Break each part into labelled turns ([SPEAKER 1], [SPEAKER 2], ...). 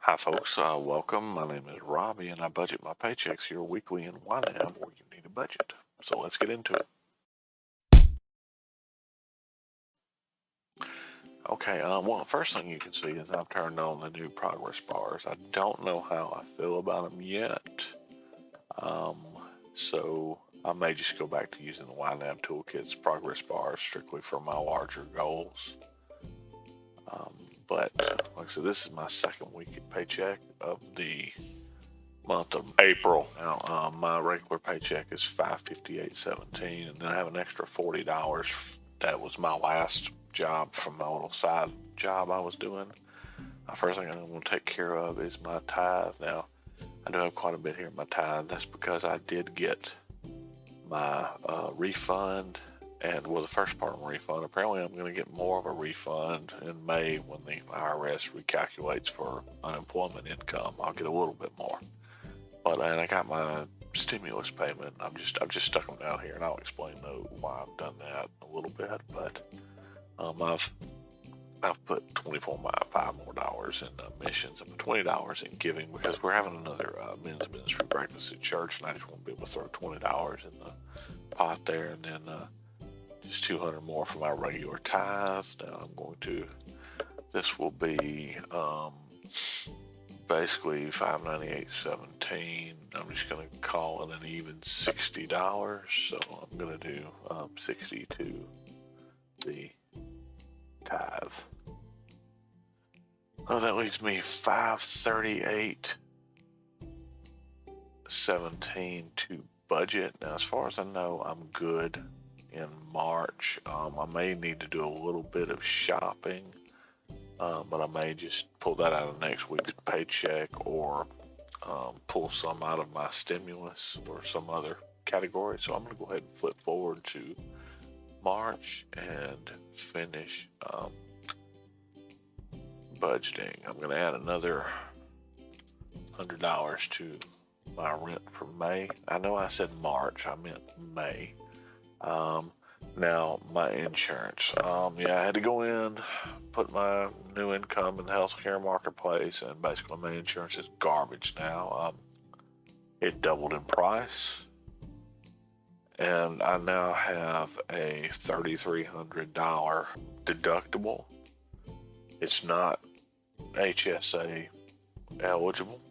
[SPEAKER 1] Hi, folks. Welcome. My name is Robbie, and I budget my paychecks here weekly in YNAB, where you need a budget. So let's get into it. Okay. Well, first thing you can see is I've turned on the new progress bars. I don't know how I feel about them yet. Um, so I may just go back to using the YNAB Toolkit's progress bars strictly for my larger goals. But like I said, this is my second week at Paycheck of the month of April. Now, my regular paycheck is $558.17, and then I have an extra $40. That was my last job from my little side job I was doing. First thing I'm going to take care of is my tithe. Now, I do have quite a bit here in my tithe. That's because I did get my refund, and well, the first part of my refund. Apparently, I'm going to get more of a refund in May when the IRS recalculates for unemployment income. I'll get a little bit more. But and I got my stimulus payment. I've just stuck them down here, and I'll explain why I've done that a little bit. But I've put $5 more in missions. I put $20 in giving because we're having another men's ministry breakfast at church, and I just want to be able to throw $20 in the pot there, and then just 200 more for my regular tithes. Now I'm going to. This will be. Basically $598.17. I'm just going to call it an even $60. So I'm going to do 60 to the tithe. Oh, that leaves me $538.17 to budget. Now, as far as I know, I'm good in March. I may need to do a little bit of shopping. But I may just pull that out of next week's paycheck or pull some out of my stimulus or some other category. So I'm going to go ahead and flip forward to March and finish budgeting. I'm going to add another $100 to my rent for May. I know I said March, I meant May. Now, my insurance. I had to go in, put my new income in the healthcare marketplace, and basically my insurance is garbage now. It doubled in price, and I now have a $3,300 deductible. It's not HSA eligible.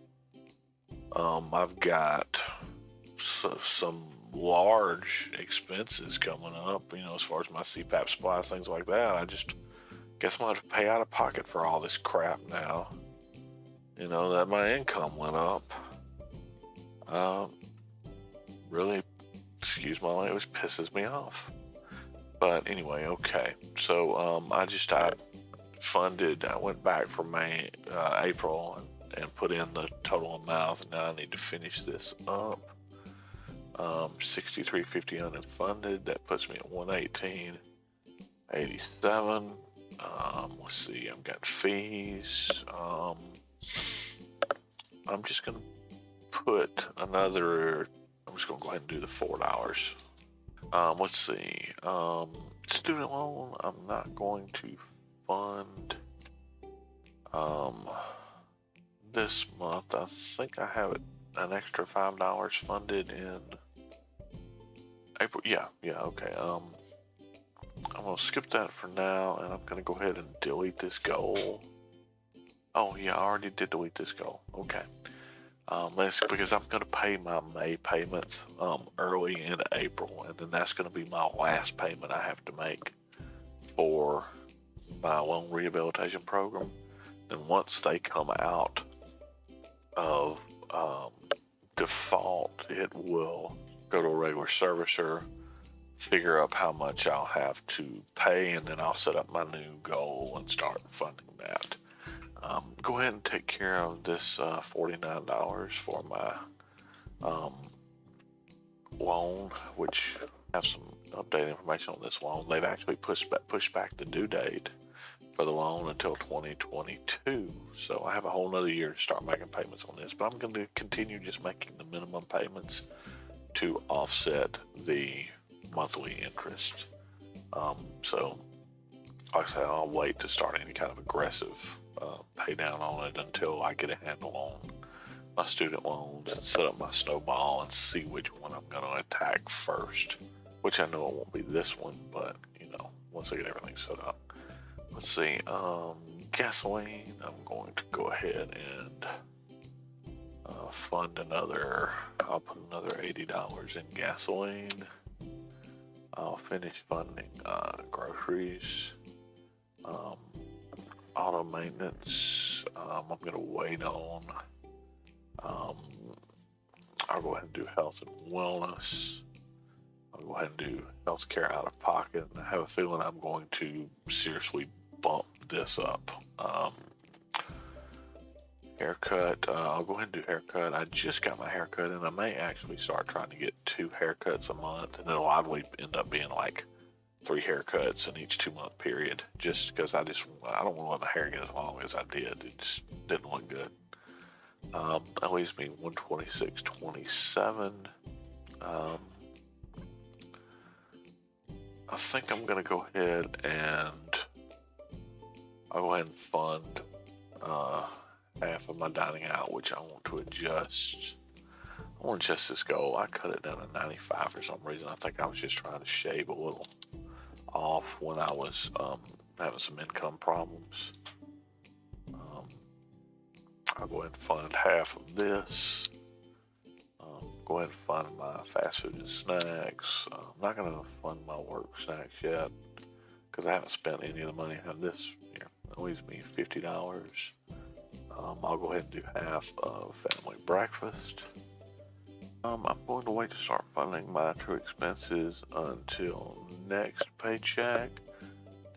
[SPEAKER 1] I've got some large expenses coming up, as far as my CPAP supplies, things like that. I just guess I'm gonna have to pay out of pocket for all this crap now. That my income went up. Really, excuse my language, pisses me off. But anyway, okay. So I went back for May, April, and put in the total amount, and now I need to finish this up. $63.50 unfunded. That puts me at $118.87. Let's see. I've got fees. I'm just gonna put another. I'm just gonna go ahead and do the $4. Let's see. Student loan. I'm not going to fund. This month, I think I have an extra $5 funded in April. Yeah, okay. I'm gonna skip that for now, and I'm gonna go ahead and delete this goal. Oh yeah, I already did delete this goal. Okay. That's because I'm gonna pay my May payments early in April, and then that's gonna be my last payment I have to make for my loan rehabilitation program. And once they come out of default, it will go to a regular servicer, figure up how much I'll have to pay, and then I'll set up my new goal and start funding that. Go ahead and take care of this $49 for my loan, which I have some updated information on this loan. They've actually pushed back the due date for the loan until 2022. So I have a whole nother year to start making payments on this, but I'm going to continue just making the minimum payments to offset the monthly interest. So like I said, I'll wait to start any kind of aggressive pay down on it until I get a handle on my student loans and set up my snowball and see which one I'm going to attack first. Which I know it won't be this one, but once I get everything set up. Let's see, gasoline, I'm going to go ahead and fund I'll put another $80 in gasoline. I'll finish funding groceries, auto maintenance. I'm going to wait on. I'll go ahead and do health and wellness. I'll go ahead and do healthcare out of pocket. And I have a feeling I'm going to seriously bump this up. Haircut, I'll go ahead and do haircut. I just got my haircut, and I may actually start trying to get 2 haircuts a month, and it'll oddly end up being like 3 haircuts in each 2-month period, just because I don't want to let my hair get as long as I did. It just didn't look good. That leaves me $126.27. I think I'm gonna go ahead and fund half of my dining out, which I want to adjust. I want to adjust this goal. I cut it down to 95 for some reason. I think I was just trying to shave a little off when I was having some income problems. I'll go ahead and fund half of this. Go ahead and fund my fast food and snacks. I'm not going to fund my work snacks yet because I haven't spent any of the money on this year. It leaves me $50. I'll go ahead and do half of family breakfast. I'm going to wait to start funding my true expenses until next paycheck.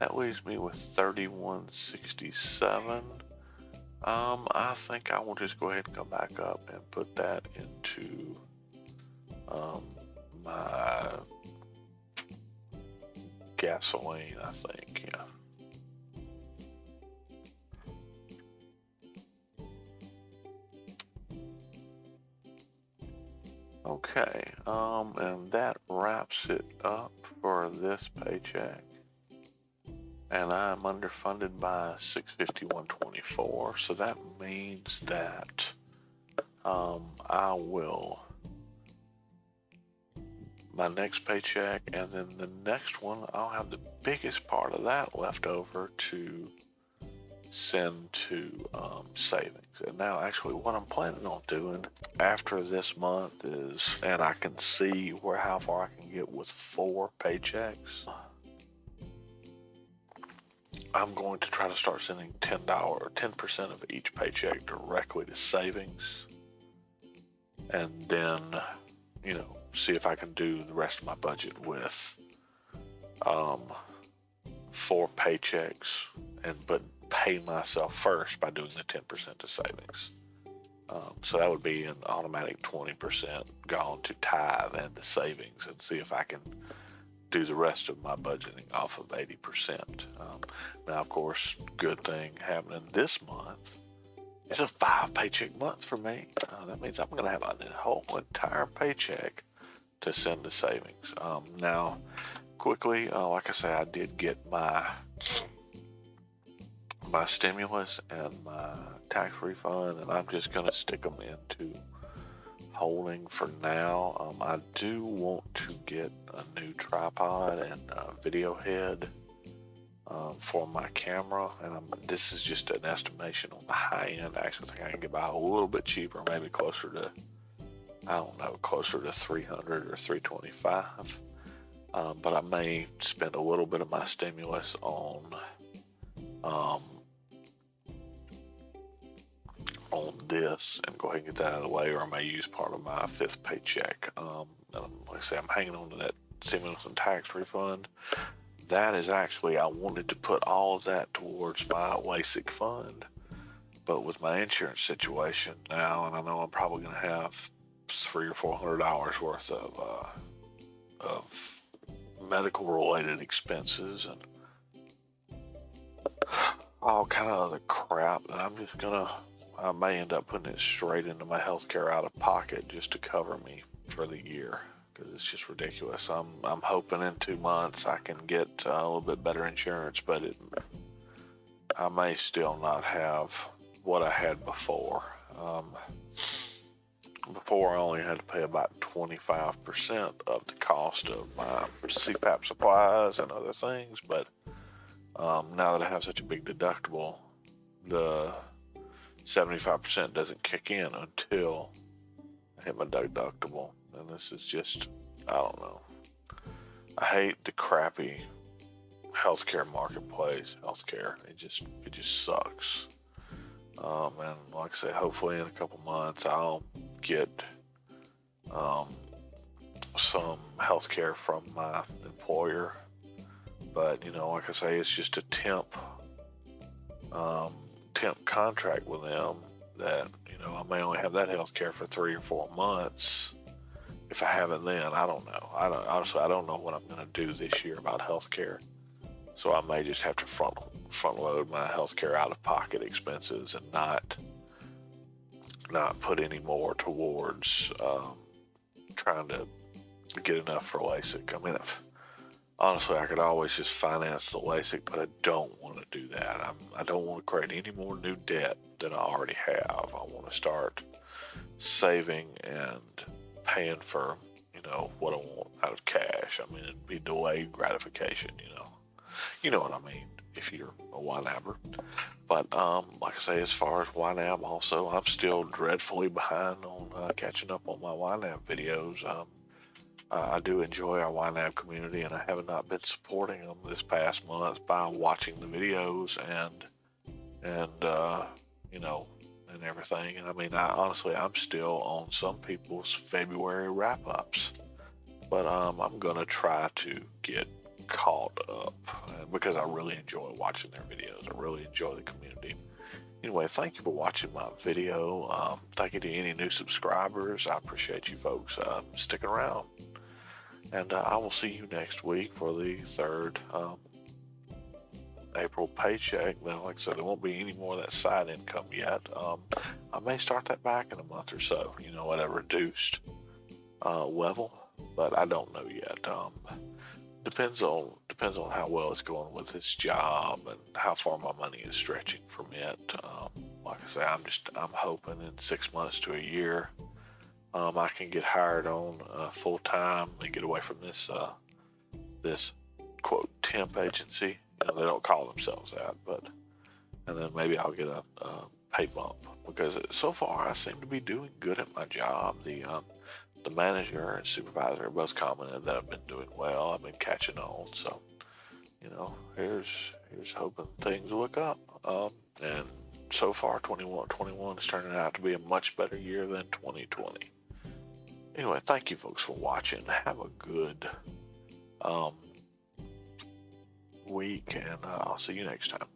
[SPEAKER 1] That leaves me with $31.67. I think I will just go ahead and come back up and put that into my gasoline, I think, yeah. Okay, and that wraps it up for this paycheck. And I'm underfunded by $651.24, so that means that my next paycheck, and then the next one, I'll have the biggest part of that left over to send to savings. And now, actually, what I'm planning on doing after this month is, and I can see how far I can get with 4 paychecks. I'm going to try to start sending $10% of each paycheck directly to savings, and then, see if I can do the rest of my budget with 4 paychecks, but pay myself first by doing the 10% to savings. So that would be an automatic 20% gone to tithe and to savings, and see if I can do the rest of my budgeting off of 80%. Now, of course, good thing happening this month. It's a 5 paycheck month for me. That means I'm going to have a whole entire paycheck to send to savings. Now, quickly, like I say, I did get my stimulus and my tax refund, and I'm just going to stick them into holding for now. I do want to get a new tripod and a video head for my camera, and this is just an estimation on the high end. I actually think I can get by a little bit cheaper, maybe closer to $300 or $325. But I may spend a little bit of my stimulus on this and go ahead and get that out of the way, or I may use part of my 5th paycheck. Like I say, I'm hanging on to that stimulus and tax refund. That is actually, I wanted to put all of that towards my LASIK fund, but with my insurance situation now, and I know I'm probably going to have $300 or $400 worth of medical related expenses and all kind of other crap that I may end up putting it straight into my healthcare out of pocket just to cover me for the year, because it's just ridiculous. I'm hoping in 2 months I can get a little bit better insurance, but I may still not have what I had before. Before I only had to pay about 25% of the cost of my CPAP supplies and other things, but now that I have such a big deductible, the 75% doesn't kick in until I hit my deductible. And this is just, I don't know. I hate the crappy healthcare marketplace. Healthcare, it just sucks. And like I say, hopefully in a couple months I'll get some health care from my employer. But like I say, it's just a temp contract with them that I may only have that health care for 3 or 4 months. If I have it then, I don't know. Honestly, I don't know what I'm going to do this year about health care. So I may just have to front load my healthcare out of pocket expenses and not put any more towards trying to get enough for LASIK. I mean, honestly, I could always just finance the LASIK, but I don't want to do that. I don't want to create any more new debt than I already have. I want to start saving and paying for what I want out of cash. I mean, it'd be delayed gratification. You know what I mean, if you're a YNABer. But like I say, as far as YNAB also, I'm still dreadfully behind on catching up on my YNAB videos. I do enjoy our YNAB community, and I have not been supporting them this past month by watching the videos and everything. And I mean, I'm still on some people's February wrap-ups, but I'm gonna try to get caught up because I really enjoy watching their videos. I really enjoy the community. Anyway, thank you for watching my video. Thank you to any new subscribers. I appreciate you folks sticking around. And I will see you next week for the 3rd April paycheck. Now, like I said, there won't be any more of that side income yet. I may start that back in a month or so, at a reduced level, but I don't know yet. Depends on how well it's going with this job and how far my money is stretching from it. Like I say, I'm hoping in 6 months to a year, I can get hired on full time and get away from this quote temp agency. They don't call themselves that, and then maybe I'll get a pay bump, because so far I seem to be doing good at my job. The manager and supervisor are both commented that I've been doing well. I've been catching on, so here's hoping things look up. And so far, 2021 is turning out to be a much better year than 2020. Anyway, thank you folks for watching. Have a good week, and I'll see you next time.